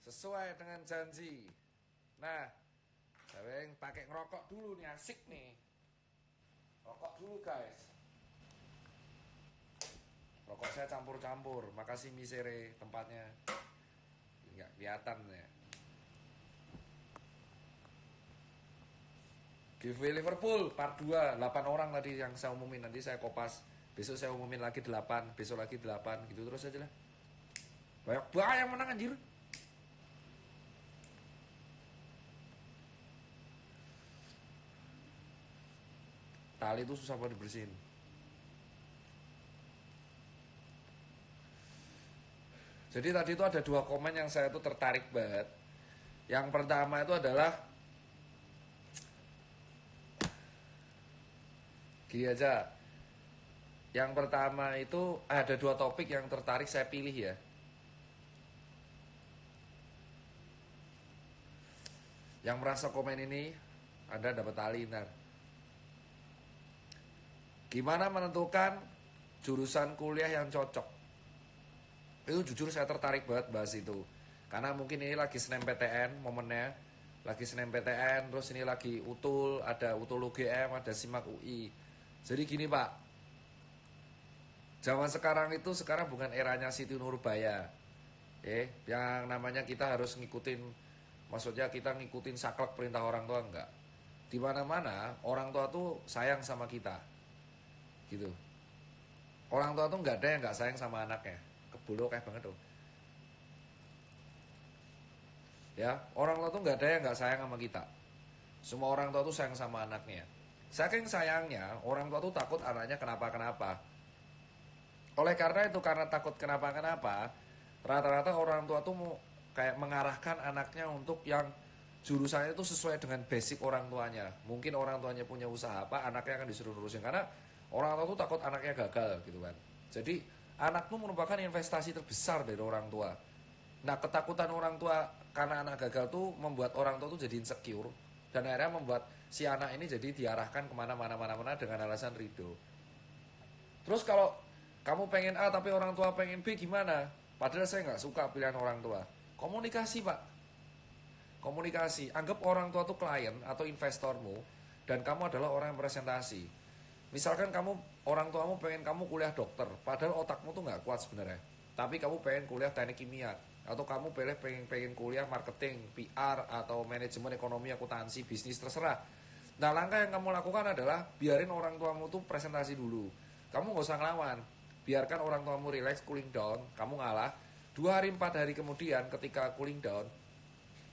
sesuai dengan janji. Nah, saya pakai ngerokok dulu nih, asik nih. Rokok dulu guys. Rokok saya campur-campur. Makasih Misere tempatnya. Nggak kelihatan ya. Giveaway Liverpool part 2 8 orang tadi yang saya umumin. Nanti saya kopas. Besok saya umumin lagi 8, besok lagi 8, gitu terus aja lah. Banyak banget yang menang anjir. Tali itu susah banget dibersihin. Jadi tadi itu ada 2 komen yang saya tuh tertarik banget. Yang pertama itu adalah gini aja. Yang pertama itu ada 2 topik yang tertarik saya pilih ya. Yang merasa komen ini Anda dapat tali ntar. Gimana menentukan jurusan kuliah yang cocok? Itu jujur saya tertarik banget bahas itu. Karena mungkin ini lagi SNMPTN momennya. Lagi SNMPTN, terus ini lagi UTUL, ada UTUL UGM, ada SIMAK UI. Jadi gini Pak, zaman sekarang itu sekarang bukan eranya Siti Nurbaya. Yang namanya kita harus ngikutin, maksudnya kita ngikutin saklek perintah orang tua, enggak. Di mana-mana orang tua tuh sayang sama kita. Gitu. Orang tua tuh nggak ada yang nggak sayang sama anaknya. Kebolo kayak banget tuh. Ya, orang tua tuh nggak ada yang nggak sayang sama kita. Semua orang tua tuh sayang sama anaknya. Saking sayangnya, orang tua tuh takut anaknya kenapa-kenapa. Oleh karena itu, karena takut kenapa-kenapa, rata-rata orang tua tuh mau kayak mengarahkan anaknya untuk yang jurusannya itu sesuai dengan basic orang tuanya. Mungkin orang tuanya punya usaha apa, anaknya akan disuruh nurusin. Karena orang tua tuh takut anaknya gagal gitu kan. Jadi anak tuh merupakan investasi terbesar dari orang tua. Nah, ketakutan orang tua karena anak gagal tuh membuat orang tua tuh jadi insecure. Dan akhirnya membuat si anak ini jadi diarahkan kemana-mana dengan alasan ridho. Terus kalau kamu pengen A tapi orang tua pengen B gimana? Padahal saya nggak suka pilihan orang tua. Komunikasi Pak. Komunikasi. Anggap orang tua tuh klien atau investormu. Dan kamu adalah orang yang presentasi. Misalkan orang tuamu pengen kamu kuliah dokter, padahal otakmu tuh nggak kuat sebenarnya. Tapi kamu pengen kuliah teknik kimia, atau kamu pengen kuliah marketing, PR, atau manajemen ekonomi, akuntansi, bisnis, terserah. Nah, langkah yang kamu lakukan adalah biarin orang tuamu tuh presentasi dulu. Kamu nggak usah ngelawan, biarkan orang tuamu relax, cooling down, kamu ngalah. 2 hari 4 hari kemudian ketika cooling down,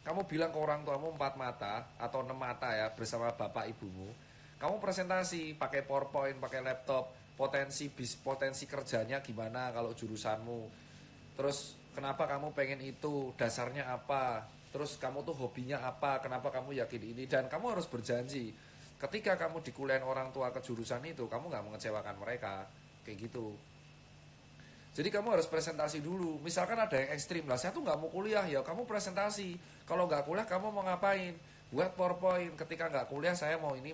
kamu bilang ke orang tuamu 4 mata atau 6 mata ya bersama bapak ibumu. Kamu presentasi pakai PowerPoint, pakai laptop, potensi kerjanya gimana kalau jurusanmu. Terus kenapa kamu pengen itu, dasarnya apa? Terus kamu tuh hobinya apa? Kenapa kamu yakin ini? Dan kamu harus berjanji ketika kamu di kuliah orang tua ke jurusan itu, kamu nggak mengecewakan mereka. Kayak gitu. Jadi kamu harus presentasi dulu. Misalkan ada yang ekstrim lah, saya tuh nggak mau kuliah, ya kamu presentasi. Kalau nggak kuliah kamu mau ngapain? Buat PowerPoint. Ketika nggak kuliah saya mau ini.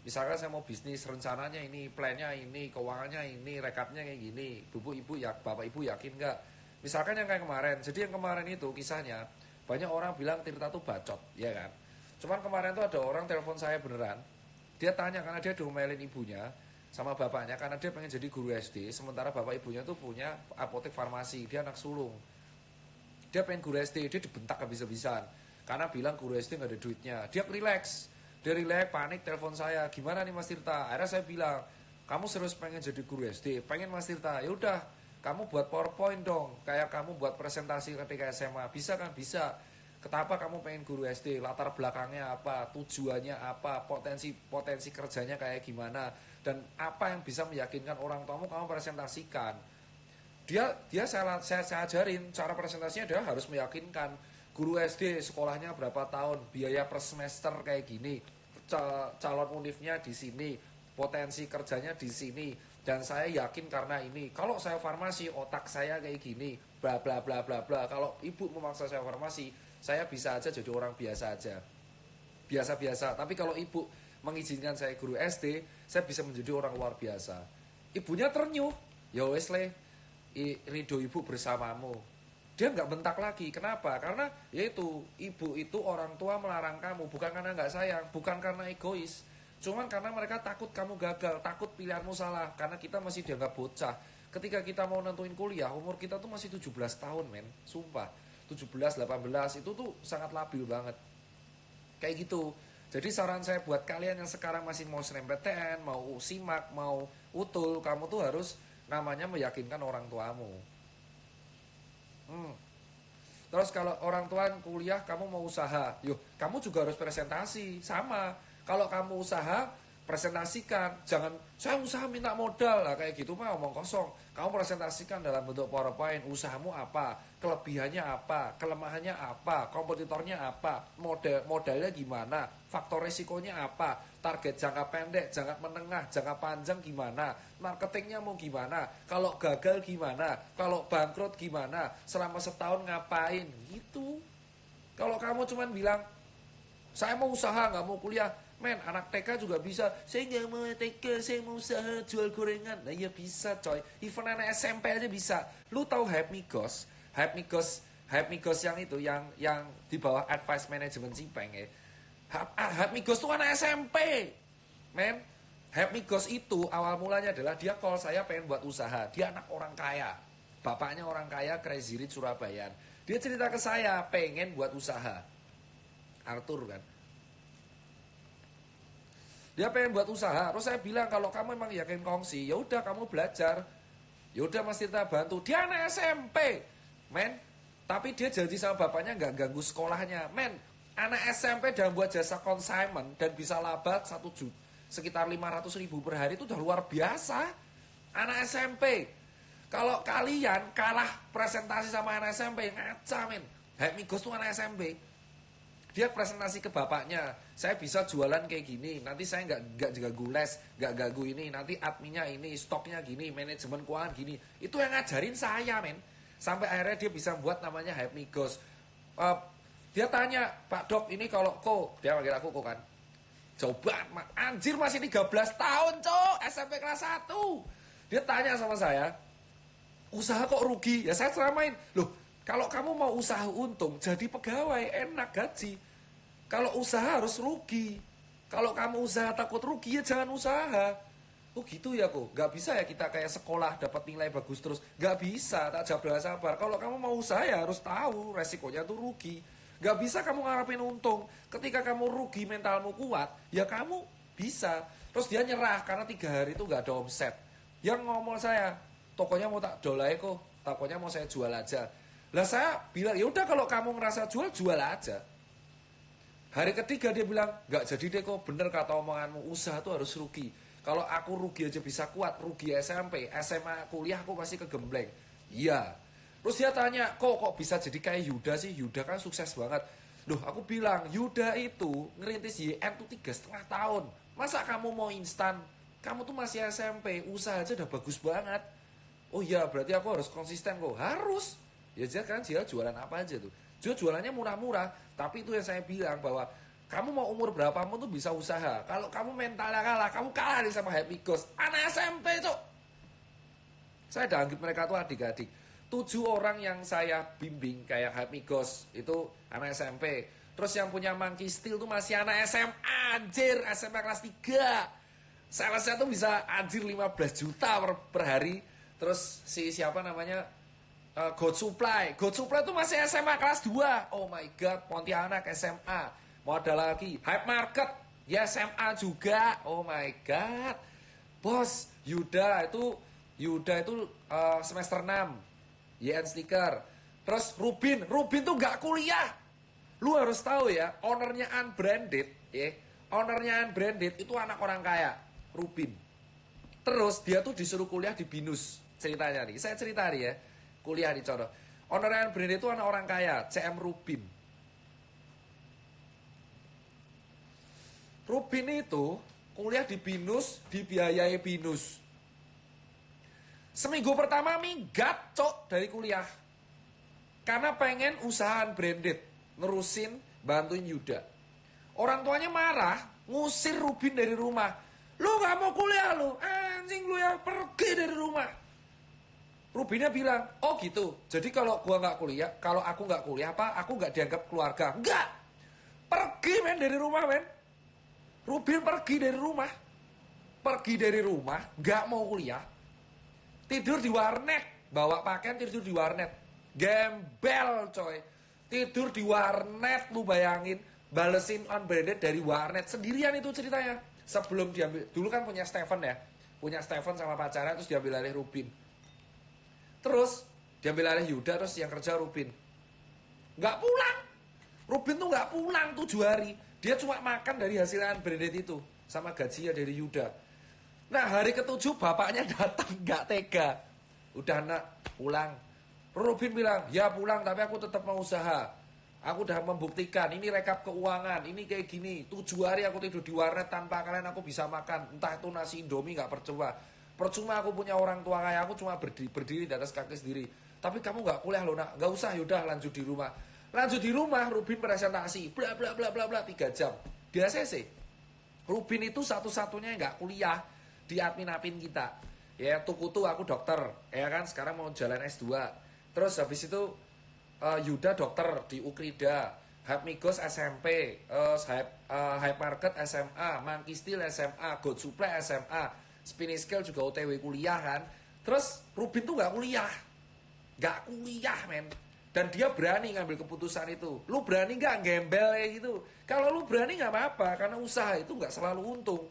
Misalkan saya mau bisnis, rencananya ini, plannya ini, keuangannya ini, rekapnya kayak gini. Bapak ibu yakin nggak? Misalkan yang kayak kemarin. Jadi yang kemarin itu kisahnya banyak orang bilang Tirta tuh bacot, ya kan? Cuman kemarin tuh ada orang telepon saya beneran. Dia tanya karena dia diomelin ibunya sama bapaknya karena dia pengen jadi guru SD, sementara bapak ibunya tuh punya apotek farmasi, dia anak sulung. Dia pengen guru SD, dia dibentak habis-habisan karena bilang guru SD nggak ada duitnya. Dia relax, panik telepon saya, gimana nih Mas Tirta? Akhirnya saya bilang, kamu serius pengen jadi guru SD? Pengen Mas Tirta? Ya udah, kamu buat PowerPoint dong, kayak kamu buat presentasi ketika SMA. Bisa kan? Bisa. Kenapa kamu pengen guru SD? Latar belakangnya apa? Tujuannya apa? Potensi kerjanya kayak gimana? Dan apa yang bisa meyakinkan orang tuamu kamu presentasikan? Saya ajarin cara presentasinya, dia harus meyakinkan. Guru SD sekolahnya berapa tahun, biaya per semester kayak gini, calon unifnya di sini, potensi kerjanya di sini, dan saya yakin karena ini. Kalau saya farmasi, otak saya kayak gini, bla bla bla bla bla. Kalau ibu memaksa saya farmasi, saya bisa aja jadi orang biasa aja, biasa-biasa. Tapi kalau ibu mengizinkan saya guru SD, saya bisa menjadi orang luar biasa. Ibunya ternyuh, ya wes le, ridho ibu bersamamu. dia nggak bentak lagi. Kenapa? Karena yaitu ibu itu orang tua melarang kamu bukan karena nggak sayang, bukan karena egois, cuman karena mereka takut kamu gagal, takut pilihanmu salah. Karena kita masih dianggap bocah. Ketika kita mau nentuin kuliah, umur kita tuh masih 17 tahun men, sumpah. 17, 18 itu tuh sangat labil banget. Kayak gitu. Jadi saran saya buat kalian yang sekarang masih mau SNMPTN, mau SIMAK, mau UTUL, kamu tuh harus namanya meyakinkan orang tuamu. Terus kalau orang tua kuliah kamu mau usaha, yuk kamu juga harus presentasi sama. Kalau kamu usaha presentasikan, jangan saya usaha minta modal lah kayak gitu mah omong kosong. Kamu presentasikan dalam bentuk PowerPoint, usahamu apa, kelebihannya apa, kelemahannya apa, kompetitornya apa, modalnya gimana, faktor resikonya apa, target jangka pendek, jangka menengah, jangka panjang gimana, marketingnya mau gimana, kalau gagal gimana, kalau bangkrut gimana, selama setahun ngapain, gitu. Kalau kamu cuman bilang, saya mau usaha nggak mau kuliah, men anak TK juga bisa, saya nggak mau TK, saya mau usaha jual gorengan, nah ya bisa coy, even anak SMP aja bisa. Lu tahu Hype Migos yang itu, yang di bawah Advice Management Cipeng ya. Hype Migos tuh anak SMP, men. Hype Migos itu awal mulanya adalah dia call saya pengen buat usaha, dia anak orang kaya, bapaknya orang kaya, Crazy Rich Surabayaan. Dia cerita ke saya pengen buat usaha, Arthur kan. Dia pengen buat usaha, terus saya bilang kalau kamu emang yakin kongsi, ya udah kamu belajar, ya udah Mas Tirta bantu. Dia anak SMP, men, tapi dia janji sama bapaknya nggak ganggu sekolahnya, men. Anak SMP dan buat jasa consignment dan bisa laba 1 juta, sekitar 500.000 per hari itu udah luar biasa. Anak SMP, kalau kalian kalah presentasi sama anak SMP, ngaca men. Hype Migos tuh anak SMP. Dia presentasi ke bapaknya, saya bisa jualan kayak gini, nanti saya nggak ganggu les, nggak ganggu ini, nanti adminnya ini, stoknya gini, manajemen keuangan gini. Itu yang ngajarin saya men. Sampai akhirnya dia bisa buat namanya Hype Migos. Dia tanya, Pak Dok ini kalau dia panggil aku kan. Coba, anjir masih 13 tahun cok, SMP kelas 1. Dia tanya sama saya, usaha kok rugi? Ya saya ceramain, loh kalau kamu mau usaha untung, jadi pegawai, enak gaji. Kalau usaha harus rugi. Kalau kamu usaha takut rugi, ya jangan usaha. Oh gitu ya kok, gak bisa ya kita kayak sekolah dapat nilai bagus terus. Gak bisa, tak jabra sabar. Kalau kamu mau usaha ya harus tahu resikonya tuh rugi. Gak bisa kamu ngarepin untung. Ketika kamu rugi mentalmu kuat, ya kamu bisa. Terus dia nyerah karena 3 hari itu gak ada omset. Yang ngomong saya, tokonya mau tak dolai kok, tokonya mau saya jual aja. Lah saya bilang, ya udah kalau kamu ngerasa jual aja. Hari ketiga dia bilang, nggak jadi deh kok, bener kata omonganmu, usaha tuh harus rugi. Kalau aku rugi aja bisa kuat, rugi SMP, SMA, kuliah aku pasti kegembleng. Iya. Terus dia tanya, kok bisa jadi kayak Yuda sih? Yuda kan sukses banget. Loh aku bilang, Yuda itu ngerintis YN tuh 3,5 tahun. Masa kamu mau instan? Kamu tuh masih SMP, usaha aja udah bagus banget. Oh iya, berarti aku harus konsisten kok. Harus. Ya kan dia jualan apa aja tuh. Dia jualannya murah-murah. Tapi itu yang saya bilang bahwa kamu mau umur berapapun tuh bisa usaha. Kalau kamu mentalnya kalah, kamu kalah nih sama Hype Migos. Anak SMP tuh. Saya udah anggap mereka tuh adik-adik. 7 orang yang saya bimbing kayak Hype Migos itu anak SMP. Terus yang punya Monkey Steel tuh masih anak SMA. Anjir, SMA kelas 3. Salesnya tuh bisa anjir 15 juta per hari. Terus siapa namanya? God Supply tuh masih SMA kelas 2. Oh my god, Pontianak SMA. Mau ada lagi Hype Market, ya SMA juga. Oh my god. Bos, Yuda itu semester 6. YN Sticker. Terus Rubin tuh gak kuliah. Lu harus tahu ya, ownernya Unbranded, ya. Ownernya Unbranded itu anak orang kaya, Rubin. Terus dia tuh disuruh kuliah di BINUS. Ceritanya nih, saya cerita nih ya. Kuliah di Coro. Owner Brand itu anak orang kaya, CM Rubin. Rubin itu kuliah di BINUS, dibiayai BINUS. Seminggu pertama minggat cok dari kuliah. Karena pengen usahaan branded, nerusin bantuin Yuda. Orang tuanya marah, ngusir Rubin dari rumah. Lu gak mau kuliah lu, anjing lu yang pergi dari rumah. Rubinnya bilang, oh gitu. Jadi kalau gua nggak kuliah, kalau aku nggak kuliah apa, aku nggak dianggap keluarga. Enggak. Pergi men dari rumah men. Rubin pergi dari rumah. Pergi dari rumah, nggak mau kuliah. Tidur di warnet, bawa pakaian tidur di warnet. Gembel coy. Tidur di warnet, lu bayangin. Balesin unbranded dari warnet. Sendirian itu ceritanya. Sebelum diambil, dulu kan punya Stephen ya. Punya Stephen sama pacarnya, terus diambil alih Rubin. Terus diambil alih Yuda, terus yang kerja Rubin. Nggak pulang. Rubin tuh nggak pulang 7 hari. Dia cuma makan dari hasil unbranded itu. Sama gajinya dari Yuda. Nah hari ke-7 bapaknya datang, nggak tega. Udah nak, pulang. Rubin bilang, ya pulang tapi aku tetap mau usaha. Aku udah membuktikan, ini rekap keuangan, ini kayak gini. 7 hari aku tidur di warnet tanpa kalian aku bisa makan. Entah itu nasi Indomie gak percuma. Percuma aku punya orang tua kayak aku cuma berdiri di atas kaki sendiri. Tapi kamu gak kuliah loh nak, gak usah yaudah lanjut di rumah. Lanjut di rumah, Rubin presentasi, bla bla bla bla bla 3 jam. Di ACC. Rubin itu satu-satunya yang gak kuliah di admin kita. Ya Tukutu aku dokter, ya kan sekarang mau jalan S2. Terus habis itu Yuda dokter di Ukrida, Hapmigos SMP, Hype Market SMA, Monkey Steel SMA, God Supply SMA, Spinning Scale juga OTW kuliah kan. Terus Rubin tuh gak kuliah men. Dan dia berani ngambil keputusan itu. Lu berani gak gembel kayak gitu? Kalau lu berani gak apa-apa, karena usaha itu gak selalu untung,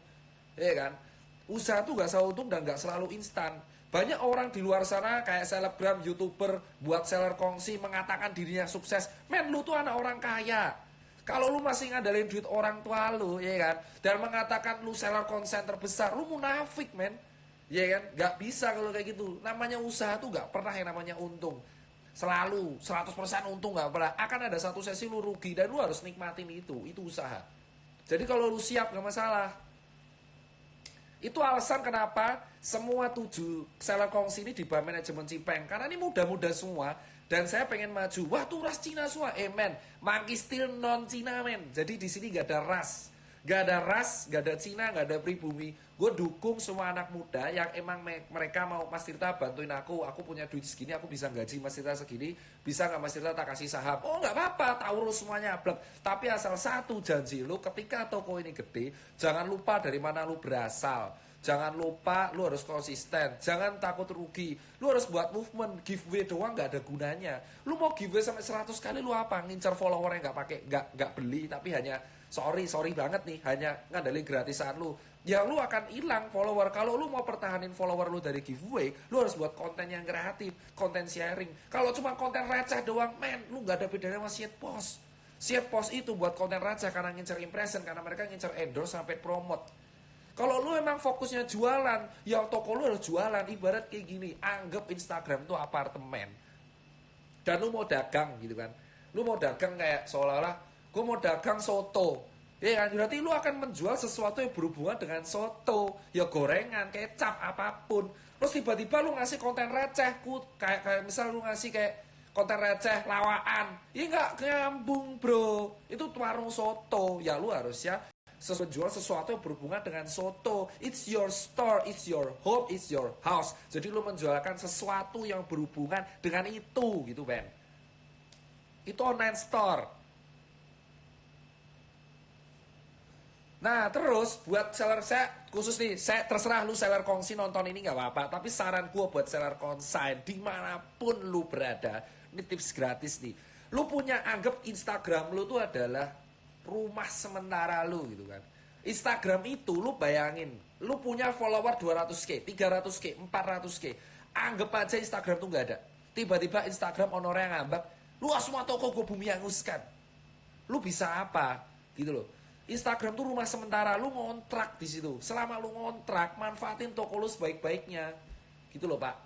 ya kan? Usaha tuh gak selalu untung dan gak selalu instan. Banyak orang di luar sana kayak selebgram, youtuber, buat seller kongsi mengatakan dirinya sukses. Men, lu tuh anak orang kaya. Kalau lu masih ngandalin duit orang tua lu, ya kan? Dan mengatakan lu seller konsen terbesar, lu munafik, men. Ya kan? Gak bisa kalau kayak gitu. Namanya usaha tuh gak pernah yang namanya untung. Selalu 100% untung gak pernah. Akan ada satu sesi lu rugi dan lu harus nikmatin itu. Itu usaha. Jadi kalau lu siap gak masalah. Itu alasan kenapa semua 7 seller kongsi ini di bawah manajemen Cipeng. Karena ini muda-muda semua. Dan saya pengen maju. Wah tuh ras Cina semua. Men, Monkey Steel non Cina men. Jadi di sini gak ada ras. Gak ada ras, gak ada Cina, gak ada pribumi. Gue dukung semua anak muda yang emang mereka mau Mas Tirta bantuin aku. Aku punya duit segini, aku bisa gaji Mas Tirta segini. Bisa gak Mas Tirta tak kasih saham? Oh gak apa-apa, tak urus semuanya. Tapi asal satu janji lu, ketika toko ini gede, jangan lupa dari mana lu berasal. Jangan lupa lu harus konsisten. Jangan takut rugi. Lu harus buat movement. Giveaway doang gak ada gunanya. Lu mau giveaway sampai 100 kali lu apa? Ngincar follower yang gak beli. Tapi hanya sorry banget nih. Hanya ngandelin gratisan lu. Ya lu akan hilang follower. Kalau lu mau pertahanin follower lu dari giveaway, lu harus buat konten yang kreatif. Konten sharing. Kalau cuma konten receh doang, men, lu gak ada bedanya sama shitpost. Shitpost itu buat konten receh karena ngincar impression. Karena mereka ngincar endorse sampai promote. Kalau lu emang fokusnya jualan, ya toko lu harus jualan. Ibarat kayak gini, anggap Instagram itu apartemen. Dan lu mau dagang gitu kan. Lu mau dagang kayak seolah-olah, gue mau dagang soto. Ya kan, berarti lu akan menjual sesuatu yang berhubungan dengan soto. Ya gorengan, kecap, apapun. Terus tiba-tiba lu ngasih konten receh. Kayak misal lu ngasih kayak konten receh, lawaan. Ya nggak nyambung bro. Itu warung soto. Ya lu harus ya jual sesuatu yang berhubungan dengan soto. It's your store, it's your home, it's your house. Jadi lu menjualkan sesuatu yang berhubungan dengan itu gitu Ben. Itu online store. Nah terus buat seller saya khusus nih, saya terserah lu seller kongsi nonton ini gak apa-apa. Tapi saran gue buat seller konsign dimanapun lu berada, ini tips gratis nih. Lu punya, anggap Instagram lu tuh adalah rumah sementara lu gitu kan. Instagram itu lu bayangin, lu punya follower 200k, 300k, 400k. Anggap aja Instagram tuh gak ada. Tiba-tiba Instagram honornya ngambak, lu semua toko gue bumi hanguskan. Lu bisa apa? Gitu loh. Instagram tuh rumah sementara, lu ngontrak di situ. Selama lu ngontrak, manfaatin toko lu sebaik-baiknya. Gitu loh, Pak.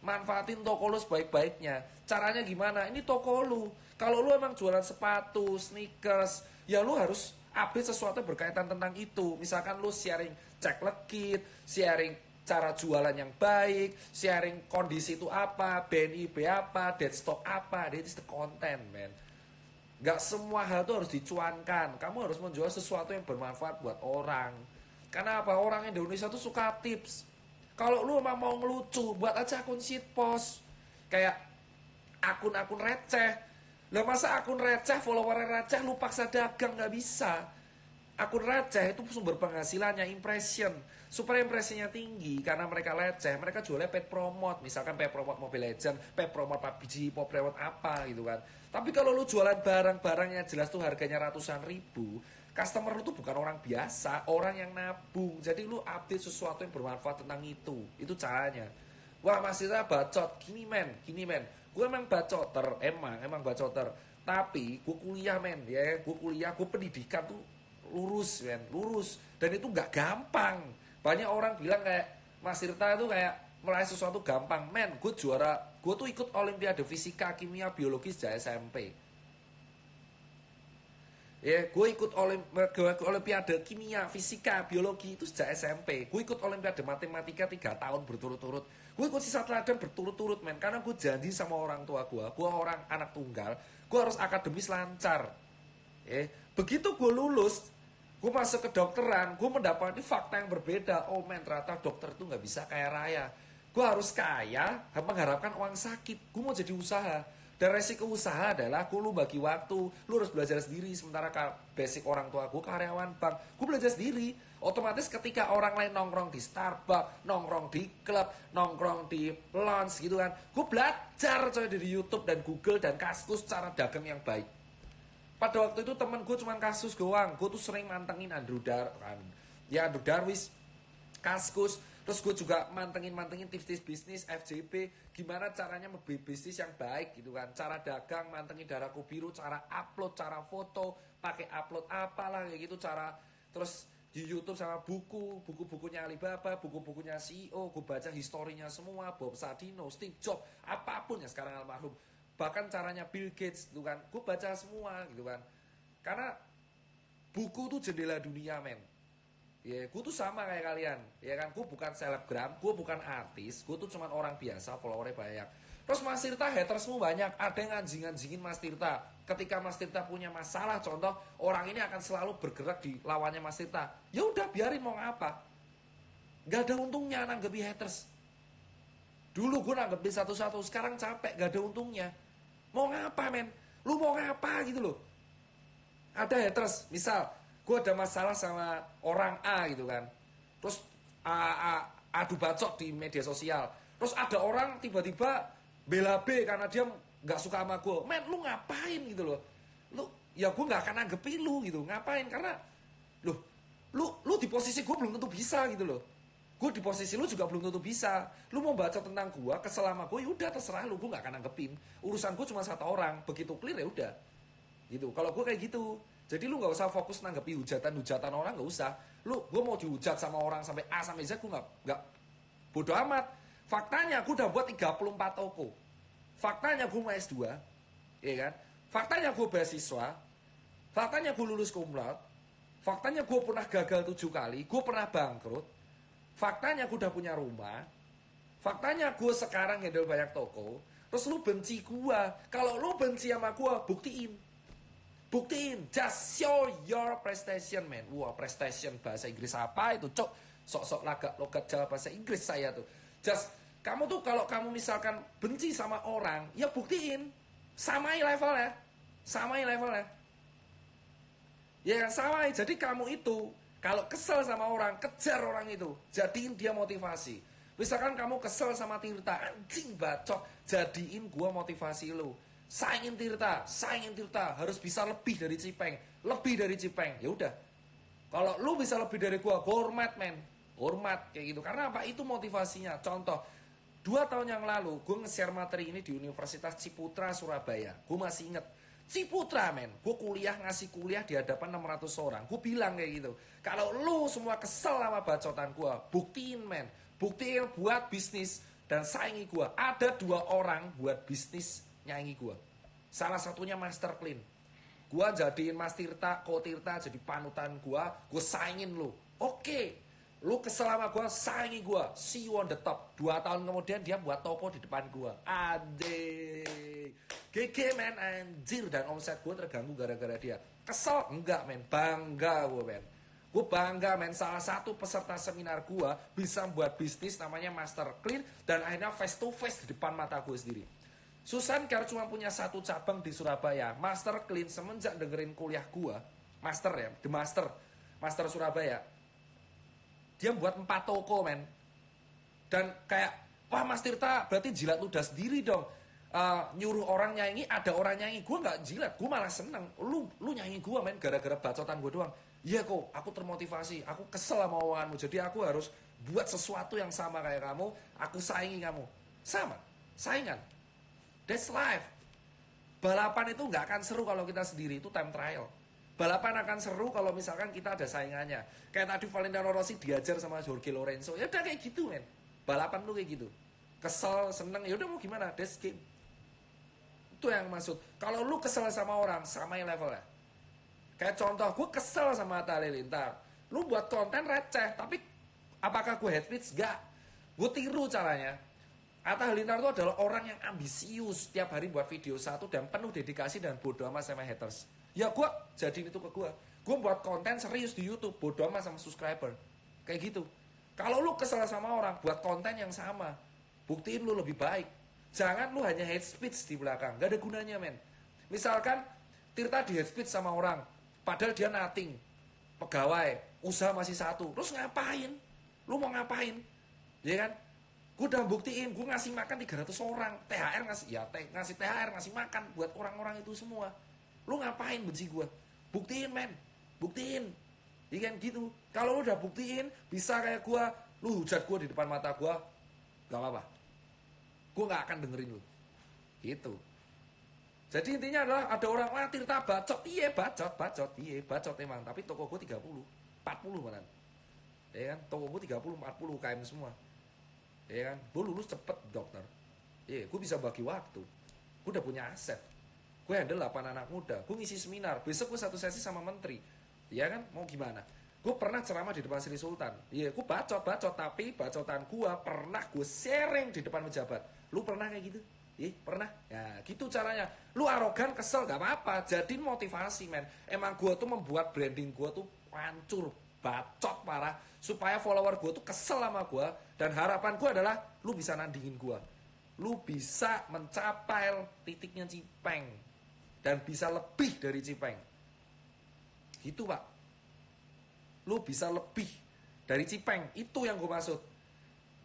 Manfaatin toko lu sebaik-baiknya. Caranya gimana? Ini toko lu. Kalau lu emang jualan sepatu, sneakers, ya lu harus update sesuatu berkaitan tentang itu. Misalkan lu sharing cek lekit, sharing cara jualan yang baik, sharing kondisi itu apa, BNIB apa, dead stock apa. That is the content, man. Gak semua hal itu harus dicuankan. Kamu harus menjual sesuatu yang bermanfaat buat orang. Karena apa? Orang Indonesia tuh suka tips. Kalau lu emang mau ngelucu, buat aja akun shitpost. Kayak akun-akun receh. Lah masa akun receh, followernya receh, lu paksa dagang, nggak bisa. Akun receh itu sumber penghasilannya impression. Supaya impresinya tinggi karena mereka receh, mereka jualnya paid promote, misalkan paid promote Mobile Legends, paid promote PUBG, paid promote apa gitu kan. Tapi kalau lu jualan barang-barangnya jelas tuh harganya ratusan ribu, customer lu tuh bukan orang biasa, orang yang nabung. Jadi lu update sesuatu yang bermanfaat tentang itu caranya. Wah masih saya bacot, gini men, gue emang bacoter, emang bacoter. Tapi gue kuliah men, ya gue kuliah, gue pendidikan tuh lurus men, lurus. Dan itu gak gampang. Banyak orang bilang kayak Mas Tirta itu kayak meraih sesuatu gampang. Men, gue juara, gue tuh ikut olimpiade fisika, kimia, biologi sejak SMP. Ya, gue ikut olimpiade kimia, fisika, biologi itu sejak SMP. Gue ikut olimpiade matematika 3 tahun berturut-turut. Gue ikut sisa teladan berturut-turut men, karena gue janji sama orang tua gue orang anak tunggal, gue harus akademis lancar. Begitu gue lulus, gue masuk ke dokteran, gue mendapati fakta yang berbeda. Oh men, ternyata dokter itu gak bisa kaya raya. Gue harus kaya, mengharapkan uang sakit. Gue mau jadi usaha. Dan resiko usaha adalah gue lu bagi waktu. Lu harus belajar sendiri. Sementara basic orang tua gue karyawan bank, gue belajar sendiri. Otomatis ketika orang lain nongkrong di Starbucks, nongkrong di klub, nongkrong di lounge gitu kan, gue belajar coy dari YouTube dan Google dan Kaskus cara dagang yang baik. Pada waktu itu temen gue cuma Kasus doang. Gue tuh sering mantengin Andrew Darwis, Kaskus. Terus gue juga mantengin tips-tips bisnis, FJB. Gimana caranya bisnis yang baik gitu kan. Cara dagang, mantengin Darahku Biru, cara upload, cara foto, pakai upload apalah kayak gitu. Terus di YouTube sama buku-bukunya Alibaba, buku-bukunya CEO. Gue baca historinya semua, Bob Sadino, Steve Jobs, apapun ya sekarang almarhum. Bahkan caranya Bill Gates gitu kan, gue baca semua gitu kan. Karena buku tuh jendela dunia men. Ya, gue tuh sama kayak kalian, ya kan. Gue bukan selebgram, gue bukan artis, gue tuh cuman orang biasa, followernya banyak. Terus Mas Tirta hatersmu banyak, ada yang anjing-anjingin Mas Tirta. Ketika Mas Tirta punya masalah, contoh orang ini akan selalu bergerak di lawannya Mas Tirta. Ya udah biarin mau ngapa. Gak ada untungnya nanggepi haters. Dulu gue nanggepin satu-satu, sekarang capek, gak ada untungnya. Mau ngapa men? Lu mau ngapa gitu loh. Ada haters, misal gue ada masalah sama orang A gitu kan. Terus adu bacot di media sosial. Terus ada orang tiba-tiba bela B karena dia gak suka sama gue. Men lu ngapain gitu loh. Ya gue gak akan nanggepin lu gitu. Ngapain? Karena lu di posisi gue belum tentu bisa gitu loh. Gue di posisi lu juga belum tentu bisa. Lu mau baca tentang gue, kesel sama gue, yaudah terserah lu, gue gak akan nanggepin. Urusan gue cuma satu orang, begitu clear ya udah. Gitu. Kalau gue kayak gitu. Jadi lu gak usah fokus nanggepi hujatan-hujatan orang, gak usah. Gue mau dihujat sama orang sampai A sampai Z, gue gak bodo amat. Faktanya gue udah buat 34 toko. Faktanya gue mau S2, ya kan? Faktanya gue beasiswa. Faktanya gue lulus cum laude. Faktanya gue pernah gagal 7 kali, gue pernah bangkrut. Faktanya gue udah punya rumah. Faktanya gue sekarang handle banyak toko. Terus lu benci gue. Kalau lu benci sama gue, buktiin. Just show your prestation man. Wah prestation bahasa Inggris apa itu cok. Sok-sok logat Jawa bahasa Inggris saya tuh. Just kamu tuh kalau kamu misalkan benci sama orang, ya buktiin. Samai levelnya. Ya samai. Jadi kamu itu kalau kesel sama orang, kejar orang itu. Jadiin dia motivasi. Misalkan kamu kesel sama Tirta, anjing bacot, jadiin gua motivasi lu. Saingin Tirta, harus bisa lebih dari Cipeng. Ya udah. Kalau lu bisa lebih dari gua hormat men. Hormat kayak gitu. Karena apa? Itu motivasinya. Contoh, 2 tahun yang lalu gue nge-share materi ini di Universitas Ciputra Surabaya. Gue masih inget. Ciputra men, gue ngasih kuliah di hadapan 600 orang. Gue bilang kayak gitu. Kalau lu semua kesel sama bacotan gue, buktiin buat bisnis dan saingi gue. Ada 2 orang buat bisnis nyaingi gue. Salah satunya Master Clean. Gue jadiin Mas Tirta, Ko Tirta jadi panutan gue saingin lu. Oke, lu kesel sama gue, saingi gue. See you on the top. 2 tahun kemudian dia buat toko di depan gue. Adek. GG men anjir. Dan omset gue terganggu gara-gara dia. Kesel? Enggak men. Bangga gue men. Gue bangga men, salah satu peserta seminar gue bisa buat bisnis namanya Master Clean dan akhirnya face to face di depan mata gue sendiri. Susan Care cuma punya satu cabang di Surabaya, Master Clean. Semenjak dengerin kuliah gue, Master ya, The Master, Master Surabaya, dia buat 4 toko men. Dan kayak, wah Mas Tirta berarti jilat ludah sendiri dong. Nyuruh orang nyanyi, ada orang nyanyi. Gue gak jilat, gue malah seneng. Lu nyanyi gue men, gara-gara bacotan gue doang. Iya kok, aku termotivasi, aku kesel sama omonganmu. Jadi aku harus buat sesuatu yang sama kayak kamu. Aku saingi kamu. Sama, saingan. That's life. Balapan itu gak akan seru kalau kita sendiri, itu time trial. Balapan akan seru kalau misalkan kita ada saingannya. Kayak tadi Valentino Rossi diajar sama Jorge Lorenzo. Ya udah kayak gitu men. Balapan tuh kayak gitu. Kesel, seneng, ya udah mau gimana, that's game. Itu yang maksud. Kalau lu kesel sama orang, samain levelnya. Kayak contoh, gue kesel sama Atta Halilintar. Lu buat konten receh, tapi apakah gue hate speech? Gak. Gue tiru caranya. Atta Halilintar itu adalah orang yang ambisius. Tiap hari buat video satu dan penuh dedikasi dan bodo amat sama haters. Ya gue jadiin itu ke gue. Gue buat konten serius di YouTube, bodo amat sama subscriber. Kayak gitu. Kalau lu kesel sama orang, buat konten yang sama. Buktiin lu lebih baik. Jangan lu hanya hate speech di belakang. Gak ada gunanya men. Misalkan Tirta di hate speech sama orang, padahal dia nothing, pegawai, usaha masih satu. Terus ngapain? Lu mau ngapain? Ya kan? Gue udah buktiin, gue ngasih makan 300 orang. THR ngasih, ya ngasih THR, ngasih makan buat orang-orang itu semua. Lu ngapain benci gue? Buktiin men, buktiin. Ya kan gitu. Kalau lu udah buktiin, bisa kayak gue, lu hujat gue di depan mata gue, gak apa-apa. Gue gak akan dengerin lu. Gitu. Jadi intinya adalah ada orang, wah Tirta bacot. Iya bacot emang. Tapi toko gue 30, 40 malah. Ya kan, toko gue 30, 40 KM semua. Ya kan, gue lulus cepet dokter. Iya, gue bisa bagi waktu. Gue udah punya aset. Gue handle 8 anak muda. Gue ngisi seminar. Besok gue satu sesi sama menteri. Ya kan, mau gimana? Gue pernah ceramah di depan Sri Sultan. Iya, gue bacot. Tapi bacotan gue pernah gue sharing di depan pejabat. Lu pernah kayak gitu? Pernah? Ya gitu caranya. Lu arogan, kesel, gak apa-apa. Jadiin motivasi men. Emang gue tuh membuat branding gue tuh hancur, bacot parah, supaya follower gue tuh kesel sama gue. Dan harapan gue adalah lu bisa nandingin gue. Lu bisa mencapai titiknya Cipeng. Dan bisa lebih dari Cipeng. Gitu pak. Lu bisa lebih dari Cipeng. Itu yang gue maksud.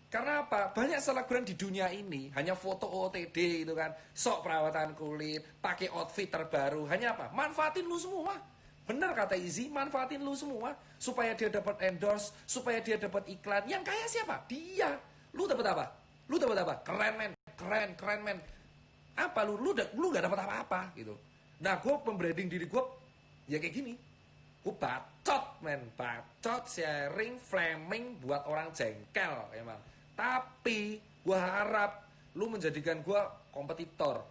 Karena apa? Banyak selebgram di dunia ini hanya foto OOTD gitu kan, sok perawatan kulit, pakai outfit terbaru. Hanya apa? Manfaatin lu semua. Bener kata Izzy, manfaatin lu semua supaya dia dapat endorse, supaya dia dapat iklan. Yang kaya siapa? Dia. Lu dapat apa? Keren men. Apa lu gak dapat apa-apa gitu. Nah, gue pembranding diri gue ya kayak gini. Gue bacot men, bacot, sharing, flaming buat orang jengkel emang. Tapi gue harap lu menjadikan gue kompetitor.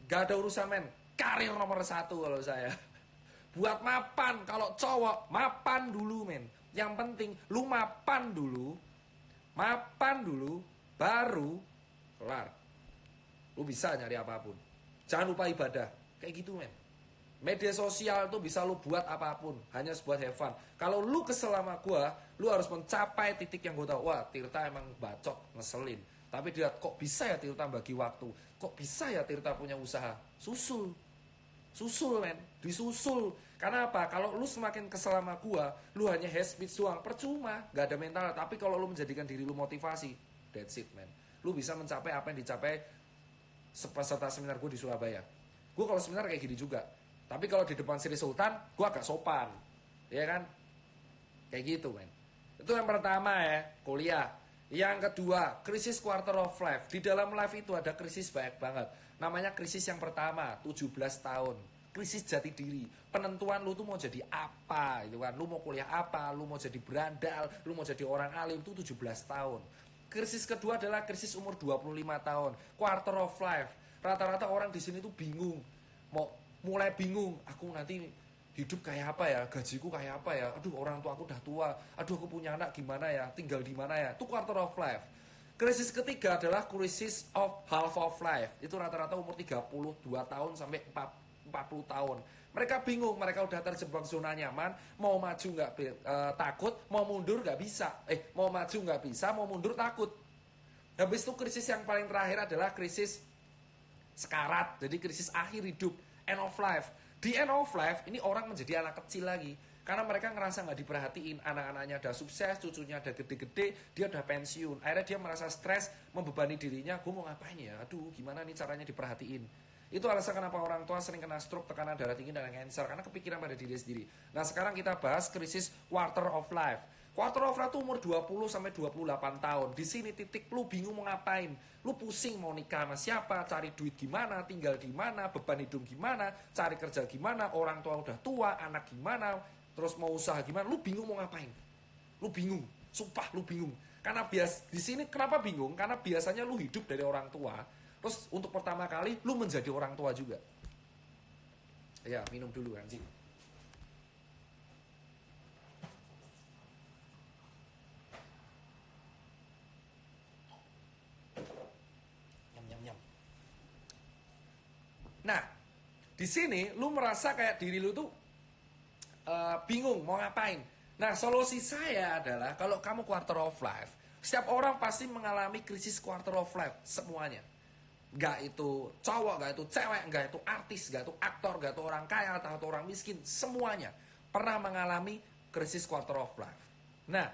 Gak ada urusan men, karir nomor 1 kalau saya. Buat mapan, kalau cowok mapan dulu men. Yang penting lu mapan dulu, baru kelar. Lu bisa nyari apapun. Jangan lupa ibadah, kayak gitu men. Media sosial tuh bisa lu buat apapun, hanya buat have fun. Kalau lu kesel sama gua, lu harus mencapai titik yang gua tahu. Wah, Tirta emang bacot, ngeselin. Tapi dia kok bisa ya Tirta bagi waktu? Kok bisa ya Tirta punya usaha? Susul men, disusul. Karena apa? Kalau lu semakin kesel sama gua, lu hanya hate speech doang, percuma, gak ada mental. Tapi kalau lu menjadikan diri lu motivasi, that's it man. Lu bisa mencapai apa yang dicapai peserta seminar gua di Surabaya. Gua kalau seminar kayak gini juga. Tapi kalau di depan Sri Sultan, gue agak sopan. Ya kan? Kayak gitu, men. Itu yang pertama ya, kuliah. Yang kedua, krisis quarter of life. Di dalam life itu ada krisis banyak banget. Namanya krisis yang pertama, 17 tahun. Krisis jati diri. Penentuan lu tuh mau jadi apa, gitu kan. Lu mau kuliah apa, lu mau jadi berandal, lu mau jadi orang alim, itu 17 tahun. Krisis kedua adalah krisis umur 25 tahun. Quarter of life. Rata-rata orang di sini tuh bingung. Mulai bingung, aku nanti hidup kayak apa ya, gajiku kayak apa ya, aduh orang tua aku udah tua, aduh aku punya anak gimana ya, tinggal di mana ya, itu quarter of life. Krisis ketiga adalah krisis of half of life, itu rata-rata umur 32 tahun sampai 40 tahun. Mereka bingung, mereka udah terjebak zona nyaman, mau maju nggak takut, mau mundur nggak bisa. Mau maju nggak bisa, mau mundur takut. Habis itu krisis yang paling terakhir adalah krisis sekarat, jadi krisis akhir hidup, end of life. Di end of life, ini orang menjadi anak kecil lagi. Karena mereka ngerasa nggak diperhatiin, anak-anaknya udah sukses, cucunya udah gede-gede, dia udah pensiun. Akhirnya dia merasa stres, membebani dirinya, gue mau ngapain ya? Aduh, gimana nih caranya diperhatiin? Itu alasan kenapa orang tua sering kena stroke, tekanan darah tinggi, dan cancer. Karena kepikiran pada diri sendiri. Nah, sekarang kita bahas krisis quarter of life. Quarter of life itu umur 20 sampai 28 tahun. Di sini titik lu bingung mau ngapain. Lu pusing mau nikah sama siapa, cari duit gimana, tinggal di mana, beban hidup gimana, cari kerja gimana, orang tua udah tua, anak gimana, terus mau usaha gimana, lu bingung mau ngapain. Lu bingung, sumpah lu bingung. Karena di sini kenapa bingung? Karena biasanya lu hidup dari orang tua, terus untuk pertama kali lu menjadi orang tua juga. Ya, minum dulu anjing. Nah, di sini lu merasa kayak diri lu tuh bingung mau ngapain. Nah, solusi saya adalah kalau kamu quarter of life, setiap orang pasti mengalami krisis quarter of life semuanya. Gak itu cowok, gak itu cewek, gak itu artis, gak itu aktor, gak itu orang kaya atau orang miskin, semuanya pernah mengalami krisis quarter of life. Nah,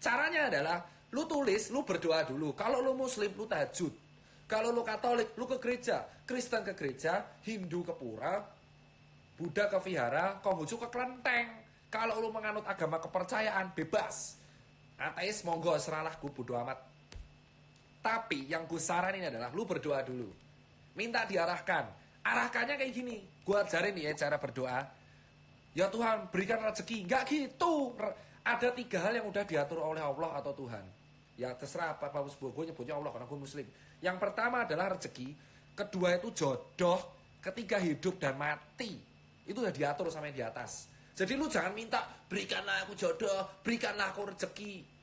caranya adalah lu tulis, lu berdoa dulu. Kalau lu muslim, lu tahajud. Kalau lu Katolik, lu ke gereja. Kristen ke gereja, Hindu ke pura, Buddha ke vihara, Konghucu ke kelenteng. Kalau lu menganut agama kepercayaan, bebas. Ateis, monggo, seralah, gue bodo amat. Tapi yang gue saranin adalah lu berdoa dulu. Minta diarahkan. Arahkannya kayak gini. Gue ajarin ya cara berdoa. Ya Tuhan, berikan rezeki. Nggak gitu. Ada 3 hal yang udah diatur oleh Allah atau Tuhan. Ya terserah apa gue nyebutnya Allah karena gue muslim. Yang pertama adalah rezeki, kedua itu jodoh, ketiga hidup dan mati. Itu udah diatur sama yang di atas. Jadi lu jangan minta berikanlah aku jodoh, berikanlah aku rezeki.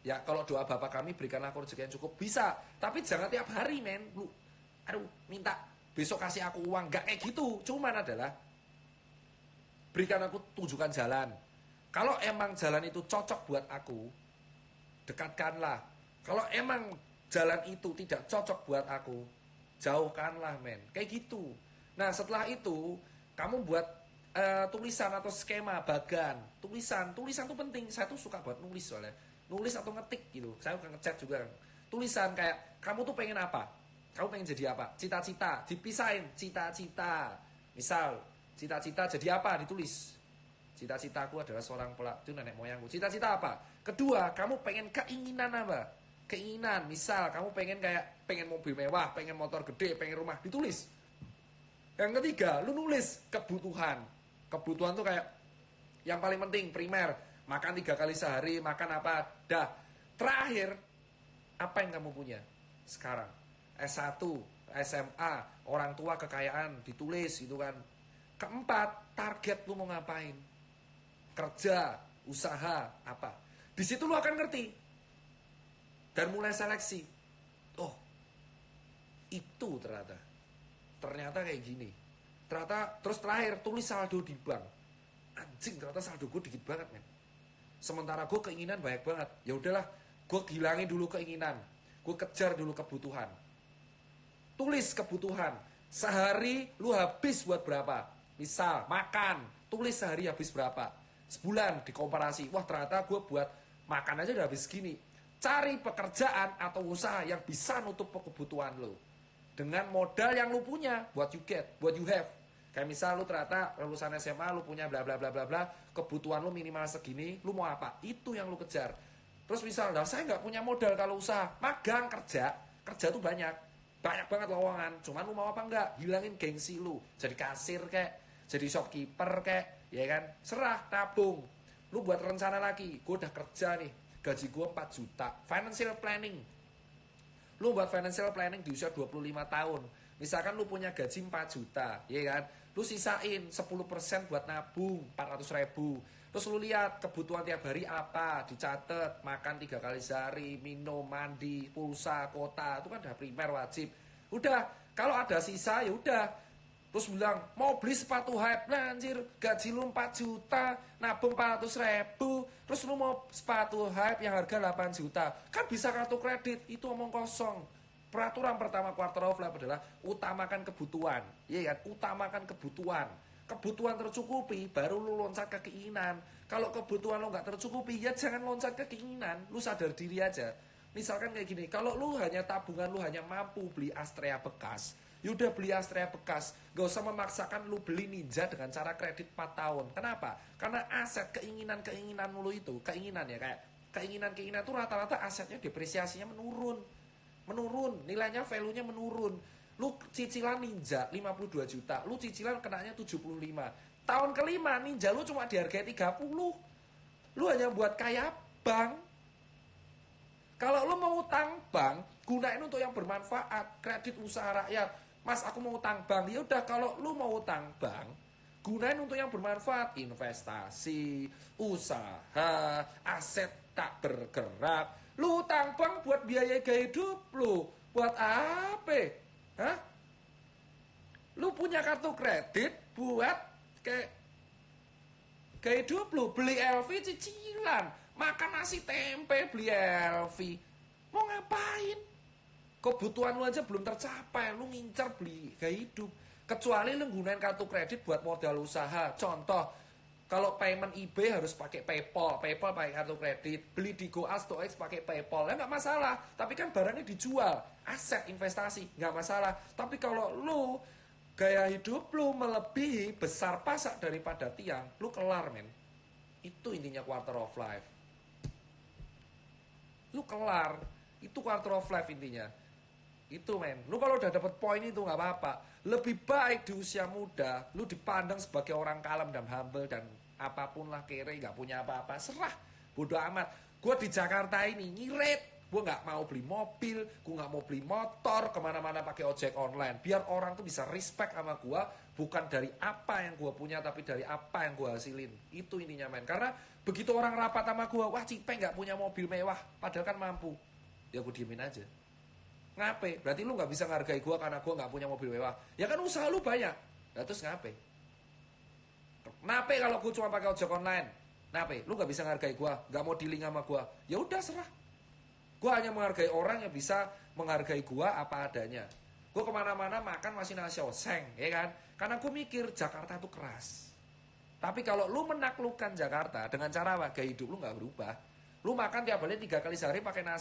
Ya kalau doa Bapak kami berikanlah aku rezeki yang cukup bisa, tapi jangan tiap hari men. Lu minta besok kasih aku uang, gak kayak gitu. Cuman adalah berikan aku tunjukkan jalan. Kalau emang jalan itu cocok buat aku, dekatkanlah. Kalau emang jalan itu tidak cocok buat aku, jauhkanlah men. Kayak gitu. Nah setelah itu kamu buat tulisan atau skema bagan. Tulisan tuh penting. Saya tuh suka buat nulis soalnya. Nulis atau ngetik gitu. Saya suka ngechat juga. Tulisan kayak kamu tuh pengen apa? Kamu pengen jadi apa? Cita-cita. Dipisahin cita-cita. Misal cita-cita jadi apa? Ditulis. Cita-citaku adalah seorang itu nenek moyangku. Cita-cita apa? Kedua, kamu pengen keinginan apa? Keinginan, misal kamu pengen mobil mewah, pengen motor gede, pengen rumah, ditulis. Yang ketiga, lu nulis kebutuhan. Kebutuhan tuh kayak yang paling penting, primer, makan 3 kali sehari, makan apa, dah. Terakhir, apa yang kamu punya sekarang? S1, SMA, orang tua, kekayaan, ditulis gitu kan. Keempat, target lu mau ngapain? Kerja, usaha, apa. Di situ lu akan ngerti. Dan mulai seleksi. Oh, itu ternyata kayak gini. Ternyata, terus terakhir, tulis saldo di bank. Anjing, ternyata saldo gue dikit banget, men. Sementara gue keinginan banyak banget. Ya udahlah, gue hilangin dulu keinginan. Gue kejar dulu kebutuhan. Tulis kebutuhan. Sehari lu habis buat berapa? Misal, makan. Tulis sehari habis berapa? Sebulan dikomparasi. Wah ternyata gue buat makan aja udah habis segini. Cari pekerjaan atau usaha yang bisa nutup kebutuhan lo. Dengan modal yang lu punya. What you get, what you have. Kayak misal lu ternyata lulusan SMA lu punya bla bla bla bla bla. Kebutuhan lu minimal segini. Lu mau apa? Itu yang lu kejar. Terus misal, saya nggak punya modal kalau usaha. Magang, kerja. Kerja tuh banyak. Banyak banget lowongan. Cuman lu mau apa enggak? Hilangin gengsi lu. Jadi kasir kayak. Jadi shopkeeper kayak. Ya kan, serah, tabung. Lu buat rencana lagi, gue udah kerja nih, gaji gue 4 juta. Financial planning. Lu buat financial planning di usia 25 tahun. Misalkan lu punya gaji 4 juta, ya kan. Lu sisain 10% buat nabung, 400 ribu. Terus lu lihat kebutuhan tiap hari apa, dicatat, makan 3 kali sehari, minum, mandi, pulsa, kota, itu kan udah primer wajib. Udah, kalau ada sisa ya udah. Terus bilang, mau beli sepatu hype, nah anjir, gaji lu 4 juta, nabung 400 ribu, terus lu mau sepatu hype yang harga 8 juta, kan bisa kartu kredit, itu omong kosong. Peraturan pertama quarter of life adalah utamakan kebutuhan, iya kan, utamakan kebutuhan. Kebutuhan tercukupi, baru lu loncat ke keinginan. Kalau kebutuhan lu nggak tercukupi, ya jangan loncat ke keinginan, lu sadar diri aja. Misalkan kayak gini, kalau lu hanya tabungan, lu hanya mampu beli Astrea bekas, yaudah beli Astrea bekas, gak usah memaksakan lu beli Ninja dengan cara kredit 4 tahun. Kenapa? Karena aset keinginan-keinginan lu itu, keinginan ya, kayak keinginan-keinginan itu rata-rata asetnya depresiasinya menurun, nilainya value-nya menurun. Lu cicilan Ninja 52 juta, lu cicilan kenanya 75. Tahun kelima Ninja lu cuma dihargai 30. Lu hanya buat kayak bank. Kalau lu mau utang bank, gunain untuk yang bermanfaat, kredit usaha rakyat. Mas, aku mau utang bank. Ya udah, kalau lu mau utang bank, gunain untuk yang bermanfaat, investasi, usaha, aset tak bergerak. Lu utang bank buat biaya gaya hidup lu. Buat apa? Hah? Lu punya kartu kredit buat kayak gaya hidup lu, beli LV cicilan. Makan nasi tempe beli LV. Mau ngapain? Kebutuhan lu aja belum tercapai, lu ngincar beli gaya hidup. Kecuali lu gunain kartu kredit buat modal usaha. Contoh, kalau payment eBay harus pakai PayPal pakai kartu kredit. Beli di GoAstoX pakai PayPal, ya nggak masalah. Tapi kan barangnya dijual, aset investasi, nggak masalah. Tapi kalau lu gaya hidup lu melebihi besar pasak daripada tiang, lu kelar men. Itu intinya quarter of life. Lu kelar, itu quarter of life intinya. Itu men, lu kalau udah dapet poin itu nggak apa-apa. Lebih baik di usia muda lu dipandang sebagai orang kalem dan humble dan apapun lah, kere, nggak punya apa-apa, serah, bodo amat. Gue di Jakarta ini ngirit, gue nggak mau beli mobil, gue nggak mau beli motor, kemana-mana pakai ojek online. Biar orang tuh bisa respect sama gue, bukan dari apa yang gue punya, tapi dari apa yang gue hasilin. Itu intinya men. Karena begitu orang rapat sama gue, wah Cipe nggak punya mobil mewah, padahal kan mampu, ya gue diemin aja. Ngape? Berarti lu gak bisa ngargai gue karena gue gak punya mobil mewah. Ya kan usaha lu banyak. Nah terus ngape? Nape kalau gue cuma pakai ojek online? Nape? Lu gak bisa ngargai gue, gak mau dealing sama gue. Ya udah serah. Gue hanya menghargai orang yang bisa menghargai gue apa adanya. Gue kemana-mana makan masih nasi oseng, ya kan? Karena gue mikir Jakarta itu keras. Tapi kalau lu menaklukkan Jakarta dengan cara apa? Gaya hidup lu gak berubah. Lu makan tiap hari 3 kali sehari pakai nasi